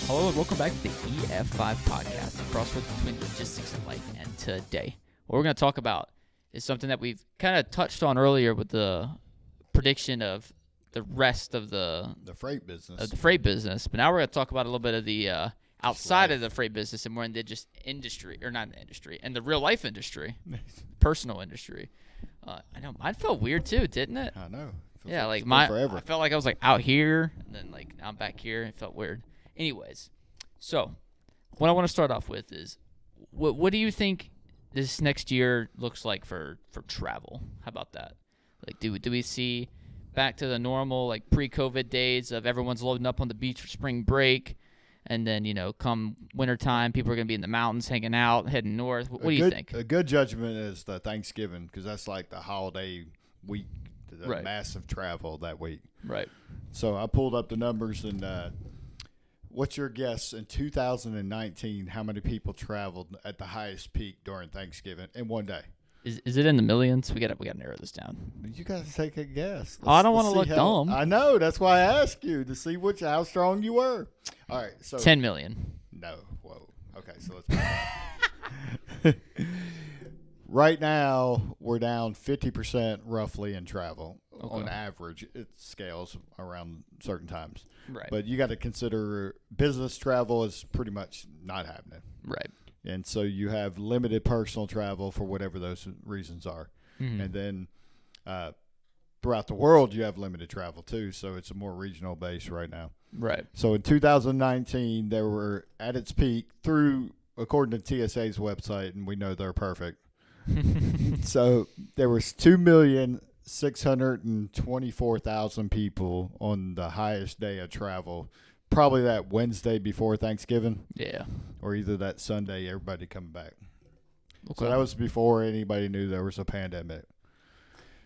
Hello and welcome back to the EF5 podcast, the crossroads between logistics and life. And today, what we're going to talk about is something that we've kind of touched on earlier with the prediction of the rest of the freight business. But now we're going to talk about a little bit of the outside of the freight business and more in the just industry, or not the industry, and the real life industry, personal industry. I know mine felt weird too, didn't it? I know. Yeah, like forever. I felt like I was like out here, and then like now I'm back here. It felt weird. Anyways, so what I want to start off with is, what do you think this next year looks like for travel? How about that? Like, do we see back to the normal like pre-COVID days of everyone's loading up on the beach for spring break, and then come wintertime, people are gonna be in the mountains hanging out, heading north? What do you think? A good judgment is the Thanksgiving, because that's like the holiday week, the Right. massive travel that week. Right. So I pulled up the numbers, and what's your guess in 2019? How many people traveled at the highest peak during Thanksgiving in one day? Is it in the millions? We gotta narrow this down. You got to take a guess. I don't want to look dumb. I know. That's why I asked you to see how strong you were. All right. So 10 million. No. Whoa. Okay. So let's. Right now, we're down 50% roughly in travel. Okay. On average. It scales around certain times. Right. But you got to consider business travel is pretty much not happening. Right. And so you have limited personal travel for whatever those reasons are. Mm-hmm. And then throughout the world, you have limited travel too. So it's a more regional base right now. Right. So in 2019, there were at its peak according to TSA's website, and we know they're perfect. So there was 2,624,000 people on the highest day of travel. Probably that Wednesday before Thanksgiving. Yeah. Or either that Sunday, everybody coming back. Okay. So that was before anybody knew there was a pandemic.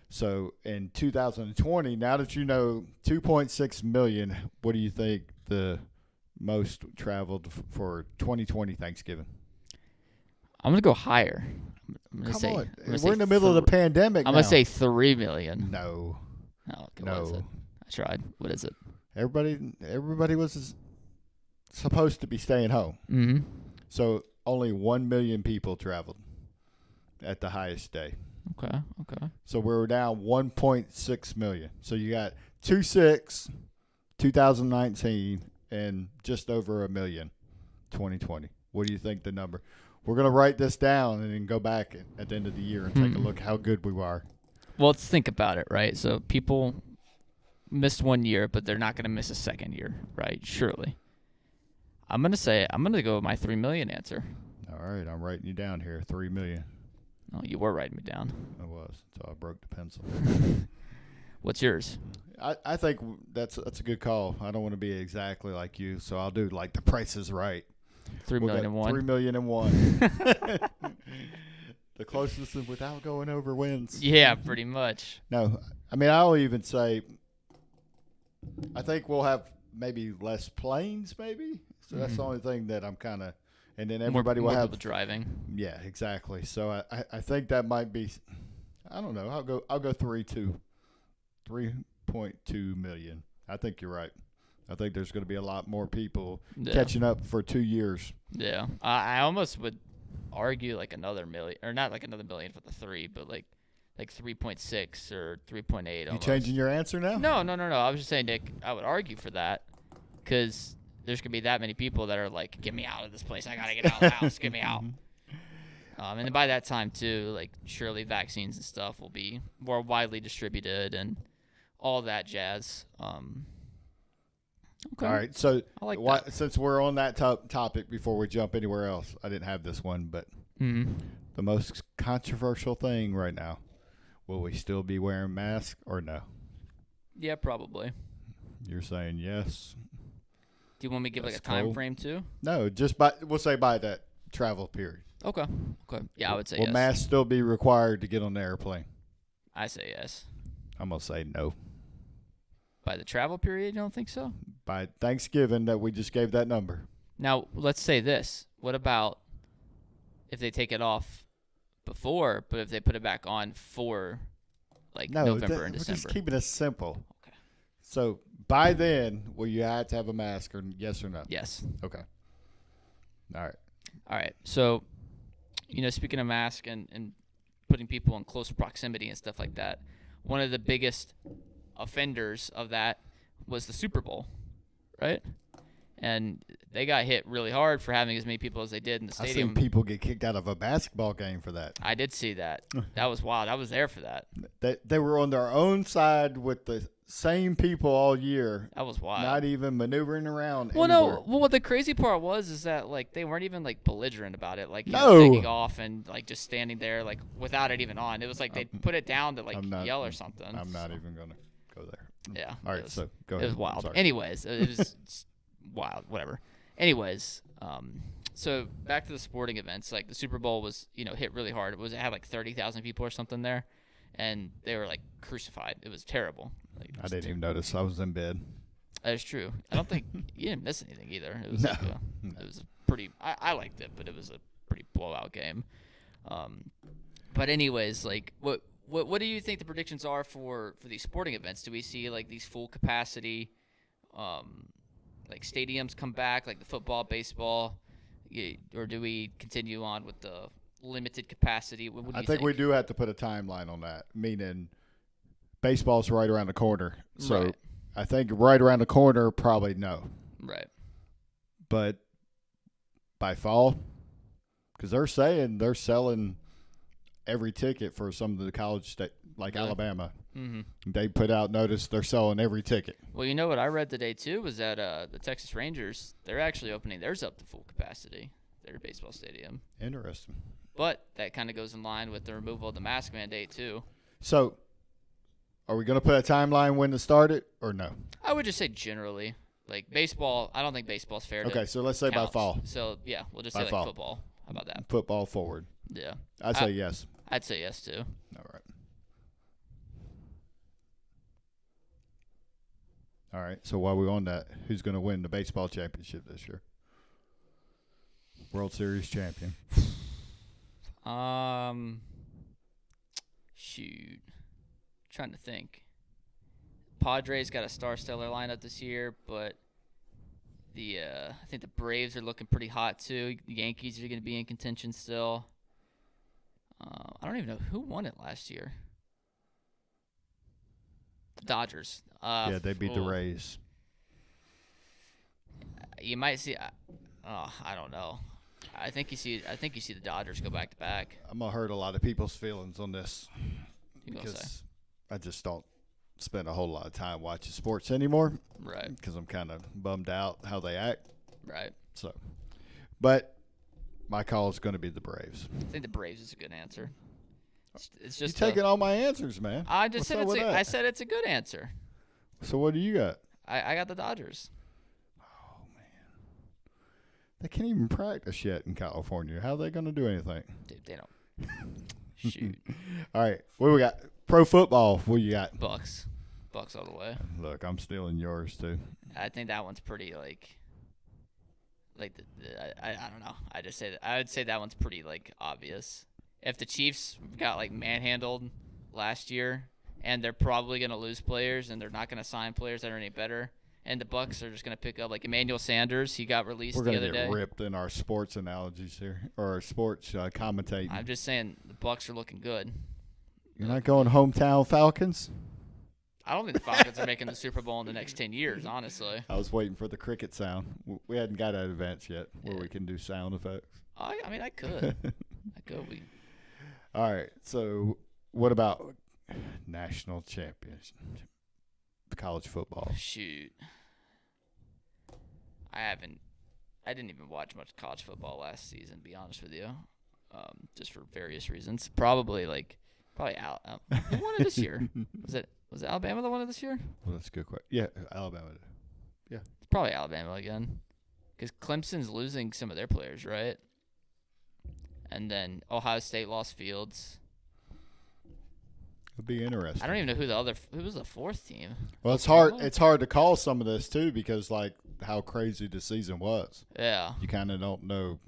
So in 2020, now that you know 2.6 million, what do you think the most traveled for 2020 Thanksgiving? I'm gonna go higher. Come on. We're in the middle of the pandemic I'm now. going to say 3 million. No. Oh, okay, No. What is it? I tried. What is it? Everybody was supposed to be staying home. Mm-hmm. So only 1 million people traveled at the highest day. Okay. So we're down 1.6 million. So you got 2019, and just over 1 million 2020. What do you think the number? We're going to write this down and then go back at the end of the year and take a look how good we are. Well, let's think about it, right? So people missed 1 year, but they're not going to miss a second year, right? Surely. I'm going to go with my 3 million answer. All right, I'm writing you down here, 3 million. Oh, you were writing me down. I was, so I broke the pencil. What's yours? I think that's a good call. I don't want to be exactly like you, so I'll do like the Price is Right. 3 million and 1. 3 million and 1. The closest without going over wins. Yeah, pretty much. No, I mean, I'll even say I think we'll have maybe less planes, maybe. So that's the only thing that I'm kind of, and then everybody more will have people driving. Yeah, exactly. So I think that might be, I don't know. I'll go 3.2 million. I think you're right. I think there's going to be a lot more people catching up for 2 years. Yeah, I almost would argue like another million, or not like another million for the 3, but like 3.6 or 3.8. You changing your answer now? No. I was just saying, Nick, I would argue for that because there's going to be that many people that are like, get me out of this place. I got to get out of the house. Get me out. And then by that time, too, like surely vaccines and stuff will be more widely distributed and all that jazz. Okay. All right. So I like that. Since we're on that topic, before we jump anywhere else, I didn't have this one, but the most controversial thing right now, will we still be wearing masks or no? Yeah, probably. You're saying yes. Do you want me to give like a time frame too? No, we'll say by that travel period. Okay. Yeah, I would say Will yes. masks still be required to get on the airplane? I say yes. I'm going to say no. By the travel period, you don't think so? By Thanksgiving that we just gave that number. Now, let's say this. What about if they take it off before, but if they put it back on for like November and December? We're just keeping it simple. Okay. So By then, will you have to have a mask or yes or no? Yes. Okay. All right. All right. So, speaking of mask and putting people in close proximity and stuff like that, one of the biggest offenders of that was the Super Bowl, right? And they got hit really hard for having as many people as they did in the stadium. I've seen people get kicked out of a basketball game for that. I did see that. That was wild. I was there for that. They were on their own side with the same people all year. That was wild. Not even maneuvering around. Well, anywhere. no. Well, what the crazy part was is that like they weren't even like belligerent about it, like taking off and like just standing there like without it even on. It was like they put it down to like yell or something. I'm not even gonna go there. Yeah. All right. So go ahead. It was wild. Anyways, it was wild. Whatever. Anyways, so back to the sporting events. Like the Super Bowl was hit really hard. It had like 30,000 people or something there, and they were like crucified. It was terrible. Like, I didn't even notice. I was in bed. That is true. I don't think you didn't miss anything either. It was it was a pretty. I liked it, but it was a pretty blowout game. But anyways, like what do you think the predictions are for these sporting events? Do we see like these full capacity, like stadiums come back, like the football, baseball, or do we continue on with the limited capacity? What do you think? We do have to put a timeline on that, meaning baseball's right around the corner. So right. I think right around the corner, probably no. Right. But by fall, because they're saying they're selling every ticket for some of the college state, like really? Alabama. Mm-hmm. They put out notice they're selling every ticket. Well, you know what I read today too was that the Texas Rangers, they're actually opening theirs up to full capacity, their baseball stadium. Interesting. But that kind of goes in line with the removal of the mask mandate too. So, are we going to put a timeline when to start it or no? I would just say generally. Like baseball, I don't think baseball's fair. Okay, so let's say by fall. So, yeah, we'll just say like football. How about that? Football forward. Yeah. I'd say yes. I'd say yes too. All right. All right, so while we're on that, who's going to win the baseball championship this year? World Series champion. Shoot. Trying to think. Padres got a star-stellar lineup this year, but I think the Braves are looking pretty hot too. The Yankees are going to be in contention still. I don't even know who won it last year. The Dodgers. Yeah, they beat the Rays. You might see. I don't know. I think you see the Dodgers go back to back. I'm gonna hurt a lot of people's feelings on this because I just don't spend a whole lot of time watching sports anymore. Right. Because I'm kind of bummed out how they act. Right. So, but my call is going to be the Braves. I think the Braves is a good answer. It's just you're taking all my answers, man. I just said I said it's a good answer. So what do you got? I got the Dodgers. Oh man, they can't even practice yet in California. How are they going to do anything? Dude, they don't. Shoot. All right, what do we got? Pro football. What you got? Bucks all the way. Look, I'm stealing yours too. I think that one's pretty I don't know. I would say that one's pretty obvious. If the Chiefs got manhandled last year, and they're probably going to lose players, and they're not going to sign players that are any better, and the Bucks are just going to pick up Emmanuel Sanders. He got released the other day. We're going to get ripped in our sports analogies here, or our sports commentating. I'm just saying the Bucks are looking good. You're not going hometown Falcons? I don't think the Falcons are making the Super Bowl in the next 10 years, honestly. I was waiting for the cricket sound. We hadn't got at events yet where we can do sound effects. I mean, I could. All right. So what about national championship? College football. Shoot. I didn't even watch much college football last season, to be honest with you. Just for various reasons. Probably who won it this year? Was it Alabama that won it this year? Well, that's a good question. Yeah, Alabama. Yeah. It's probably Alabama again. Because Clemson's losing some of their players, right? And then Ohio State lost Fields. It'd be interesting. I don't even know who was the fourth team. Well, it's hard. It's hard to call some of this too because how crazy the season was. Yeah. You kind of don't know.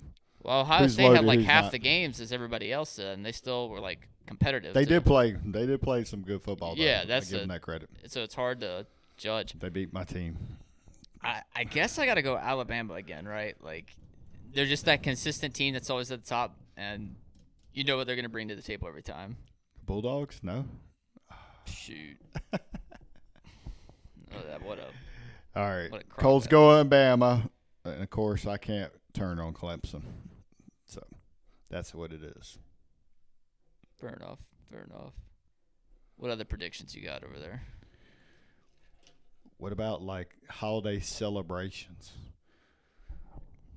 Well, Ohio State had half the games as everybody else did, and they still were competitive. They did play. They did play some good football. Though. Yeah, I give them that credit. So it's hard to judge. They beat my team. I guess I got to go Alabama again, right? Like, they're just that consistent team that's always at the top, and you know what they're going to bring to the table every time. Bulldogs? No. Shoot. What a All right. what a crock Cole's that going Bama. And, of course, I can't turn on Clemson. So that's what it is. Fair enough. Fair enough. What other predictions you got over there? What about, like, holiday celebrations?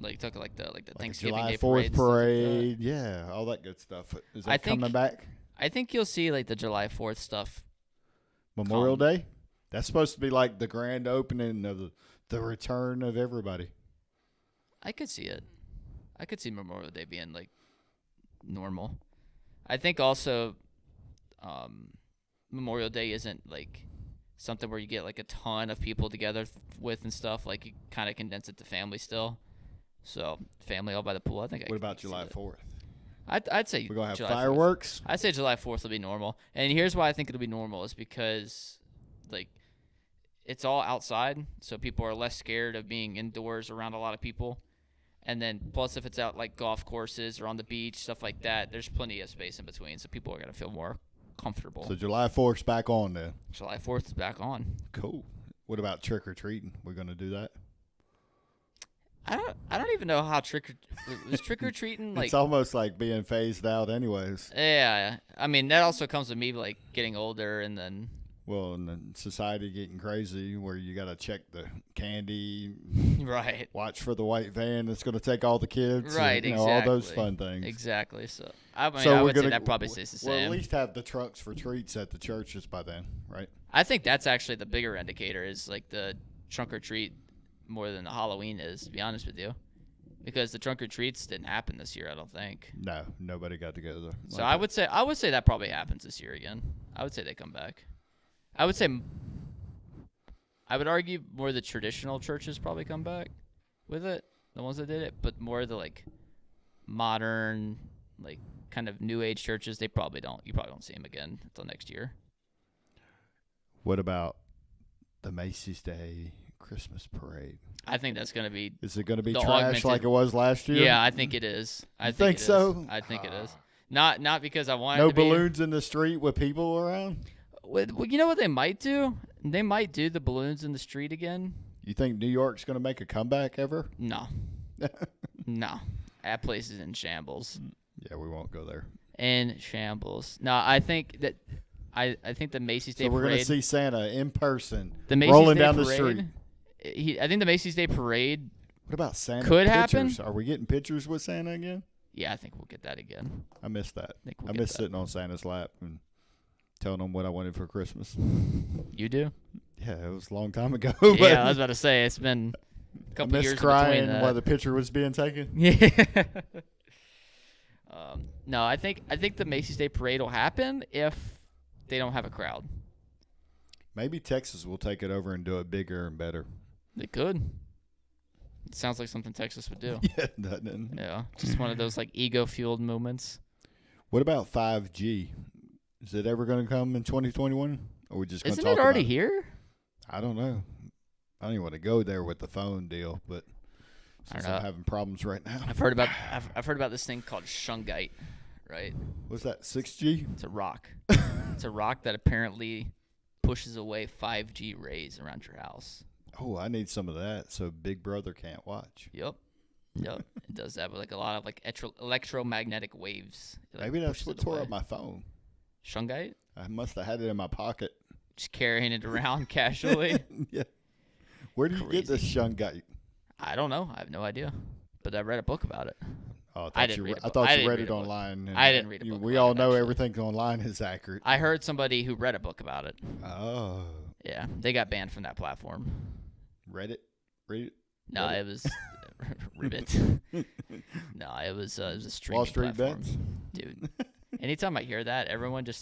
Like talking like the Like Thanksgiving July Day 4th parade. yeah, all that good stuff. Is that I think- coming back? I think you'll see like the July 4th stuff. Memorial Day? That's supposed to be like the grand opening of the return of everybody. I could see it. I could see Memorial Day being like normal. I think also Memorial Day isn't like something where you get like a ton of people together with and stuff. Like you kind of condense it to family still. So family all by the pool. I think. What about July 4th? I'd say We're going to have July 4th. fireworks? I'd say July 4th will be normal. And here's why I think it'll be normal is because, like, it's all outside, so people are less scared of being indoors around a lot of people. And then, plus, if it's out, like, golf courses or on the beach, stuff like that, there's plenty of space in between, so people are going to feel more comfortable. So July 4th's back on then. July 4th is back on. Cool. What about trick-or-treating? We're going to do that? I don't even know how trick-or-treating, like... It's almost like being phased out anyways. Yeah. I mean, that also comes with me, like, getting older and then... Well, and then society getting crazy where you got to check the candy. Right. Watch for the white van that's going to take all the kids. Right, and, exactly. all those fun things. Exactly. So, I mean, So I we're would say gonna- that probably stays the We'll same. at least have the trunks for treats at the churches by then, right? I think that's actually the bigger indicator is like the trunk or treat more than the Halloween is, to be honest with you. Because the trunk or treats didn't happen this year, I don't think. No, nobody got together. So I would say that probably happens this year again. I would say they come back. I would argue more the traditional churches probably come back with it, the ones that did it, but more the like modern, like kind of new age churches, they probably don't. You probably don't see them again until next year. What about the Macy's Day Christmas parade? I think that's going to be. Is it going to be The trash augmented- like it was last year? Yeah, I think it is. I You think think it is. so? I think it is. Not because I want it No to be. balloons in the street with people around? Well, you know what they might do? They might do the balloons in the street again. You think New York's going to make a comeback ever? No. No. That place is in shambles. Yeah, we won't go there. In shambles. No, I think that I think the Macy's Day So we're going to Parade. see Santa in person The Macy's rolling Day down the Parade, street. I think the Macy's Day Parade. What about Santa Could pictures? happen. Are we getting pictures with Santa again? Yeah, I think we'll get that again. I missed that. think we'll I get miss that. sitting on Santa's lap and telling him what I wanted for Christmas. You do? Yeah, it was a long time ago. Yeah, I was about to say it's been a I couple miss years in crying between that. while the picture was being taken. Yeah. No, I think the Macy's Day Parade will happen if they don't have a crowd. Maybe Texas will take it over and do it bigger and better. They could. It sounds like something Texas would do. Yeah, doesn't it? Yeah, just one of those like ego-fueled moments. What about 5G? Is it ever going to come in 2021? Or are we just going to Isn't talk it already about here? I don't know. I don't even want to go there with the phone deal, but I don't since know. I'm having problems right now. I've heard about this thing called shungite, right? What's that, 6G? It's a rock. It's a rock that apparently pushes away 5G rays around your house. Oh, I need some of that so Big Brother can't watch. Yep. It does that with like a lot of like electromagnetic waves. It, like, Maybe that's pushes what it tore away. up my phone. Shungite? I must have had it in my pocket. Just carrying it around casually. Yeah. Where do you get this Crazy. shungite? I don't know. I have no idea. But I read a book about it. Oh, I didn't read a I book. thought I you didn't read read it a book. online. and I didn't read a book We about all it, know actually. everything online is accurate. I heard somebody who read a book about it. Oh. Yeah, they got banned from that platform. Read it? Read it? No, Reddit? it was Ribbit. No, it was a streaming Wall Street platform. bets? Dude. Anytime I hear that, everyone they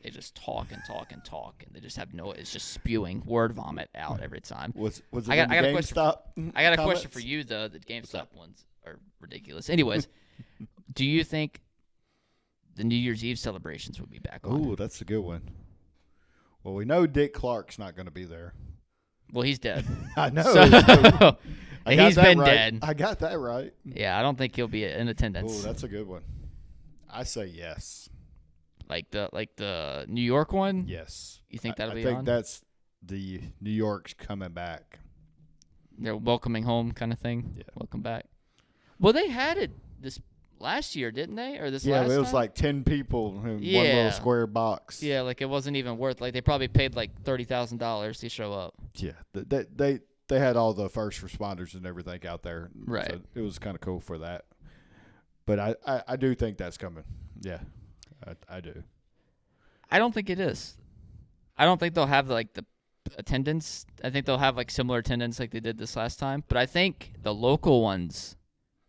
just talk and talk and talk, and they just have no. It's just spewing word vomit out every time. Was it I got a question. GameStop I got a comments? question for you though. The GameStop ones are ridiculous. Anyways, do you think the New Year's Eve celebrations will be back on? Ooh, that's a good one. Well, we know Dick Clark's not going to be there. Well, he's dead. I know. So, I got he's that been right. dead. I got that right. Yeah, I don't think he'll be in attendance. Oh, that's a good one. I say yes. Like the New York one? Yes. You think that'll be I think on? that's the New York's coming back. They're welcoming home kind of thing. Yeah. Welcome back. Well, they had it this last year, didn't they? Or this Yeah, last it was time? like 10 people in one Yeah. little square box. Yeah, like it wasn't even worth. Like they probably paid like $30,000 to show up. Yeah. They had all the first responders and everything out there. Right. So it was kind of cool for that. But I do think that's coming. Yeah, I do. I don't think it is. I don't think they'll have like the attendance. I think they'll have like similar attendance like they did this last time. But I think the local ones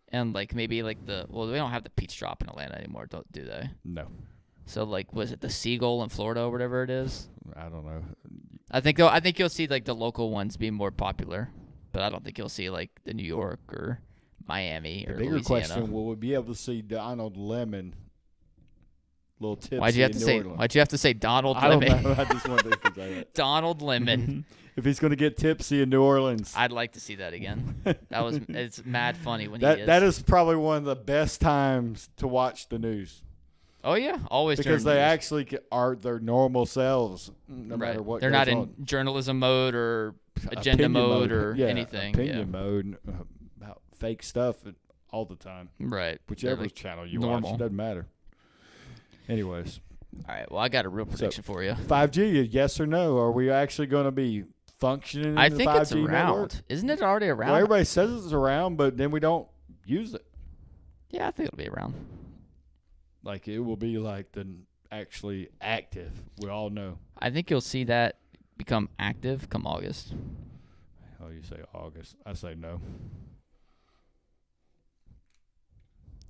and like maybe like they don't have the Peach Drop in Atlanta anymore, do they? No. So like, was it the Seagull in Florida or whatever it is? I don't know. I think you'll see like the local ones be more popular, but I don't think you'll see like the New York or Miami or The bigger Louisiana. question: will we be able to see Donald Lemon? Little tipsy Why'd you have in to New say? Orleans? Why'd you have to say Donald I don't Lemon? know. I just wanted to say that. Donald Lemon. If he's going to get tipsy in New Orleans, I'd like to see that again. It's mad funny when he is. that is probably one of the best times to watch the news Oh yeah, always because during they news. actually are their normal selves, no Right. matter what. They're goes not in on. journalism mode or agenda Opinion mode or yeah, anything. Opinion mode about fake stuff all the time. Right. Whichever They're, like, channel you normal. watch, it doesn't matter. Anyways, all right. Well, I got a real prediction for you. 5G, yes or no? Are we actually going to be functioning in I the think 5G it's around. network? Isn't it already around? Well, everybody says it's around, but then we don't use it. Yeah, I think it'll be around. Like it will be like the actually active. We all know. I think you'll see that become active come August. Oh, you say August? I say no.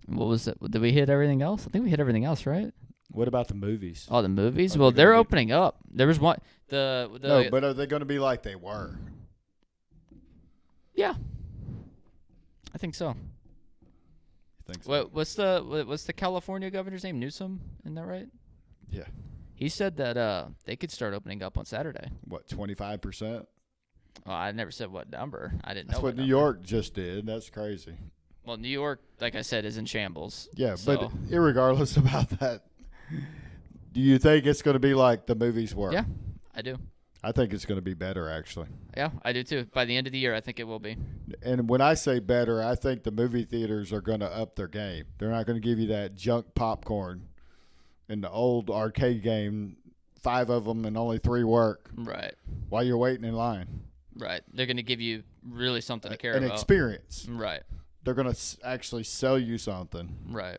What was it? Did we hit everything else? I think we hit everything else, right? What about the movies? Oh, the movies? Are Well, they they're gonna be- opening up. There was one. The No, but are they going to be like they were? yeah, I think so. You think so? What's the California governor's name? Newsom, isn't that right? Yeah. He said that they could start opening up on Saturday. What, 25%? Oh, I never said what number. I didn't know. That's what New number. York just did. That's crazy. Well, New York, like I said, is in shambles. Yeah, so. but irregardless about that, do you think it's going to be like the movies were? Yeah, I do. I think it's going to be better, actually. Yeah, I do too. By the end of the year, I think it will be. And when I say better, I think the movie theaters are going to up their game. They're not going to give you that junk popcorn in the old arcade game, 5 of them and only 3 work Right. while you're waiting in line. Right. They're going to give you really something to care An about. experience. Right. They're going to actually sell you something. Right.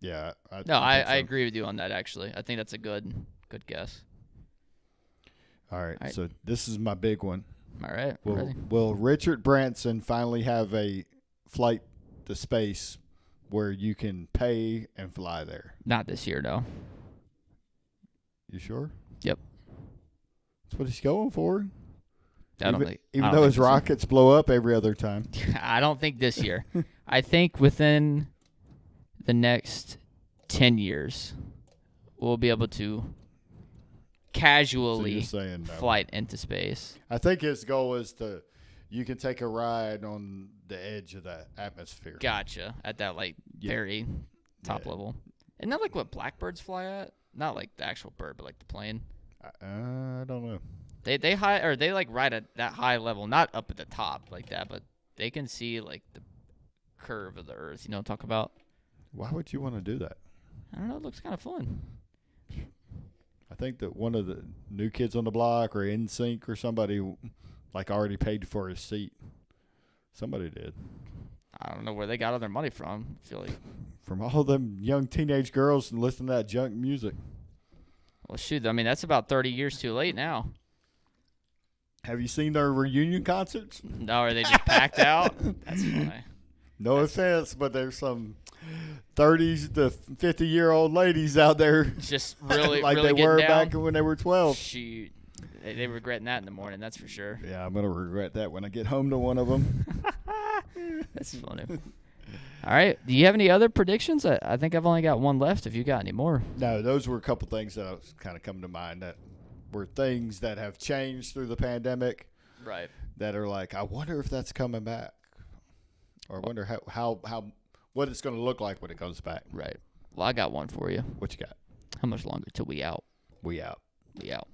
Yeah. No, think I so. agree with you on that, actually. I think that's a good guess. All right, All right. so this is my big one. All right. we're ready. Will Richard Branson finally have a flight to space where you can pay and fly there? Not this year, no. You sure? Yep. That's what he's going for. I don't even think. even I don't though think his this year. rockets blow up every other time. I don't think this year. I think within the next 10 years, we'll be able to So casually you're saying no. flight into space. I think his goal is you can take a ride on the edge of the atmosphere. Gotcha. At that like Yeah. very top Yeah. level. Isn't that like what blackbirds fly at? Not like the actual bird, but like the plane. I don't know. They high or they like ride at that high level, not up at the top like that, but they can see like the curve of the earth. You know what I'm talking about? Why would you want to do that? I don't know. It looks kind of fun. I think that one of the New Kids on the Block or NSYNC or somebody like already paid for his seat. Somebody did. I don't know where they got all their money from. I feel like, From all them young teenage girls and listening to that junk music. well, shoot. I mean, that's about 30 years too late now. Have you seen their reunion concerts? No, are they just packed out? That's funny. No offense, but there's some 30s to 50-year-old ladies out there Just really, like really they getting were down. back when they were 12. Shoot. They regretting that in the morning, that's for sure. Yeah, I'm going to regret that when I get home to one of them. That's funny. All right. Do you have any other predictions? I think I've only got one left if you got any more. No, those were a couple things that was kind of coming to mind that were things that have changed through the pandemic Right. that are like, I wonder if that's coming back, or I wonder how what it's going to look like when it comes back. Right. Well, I got one for you. What you got? How much longer till we out? We out. We out.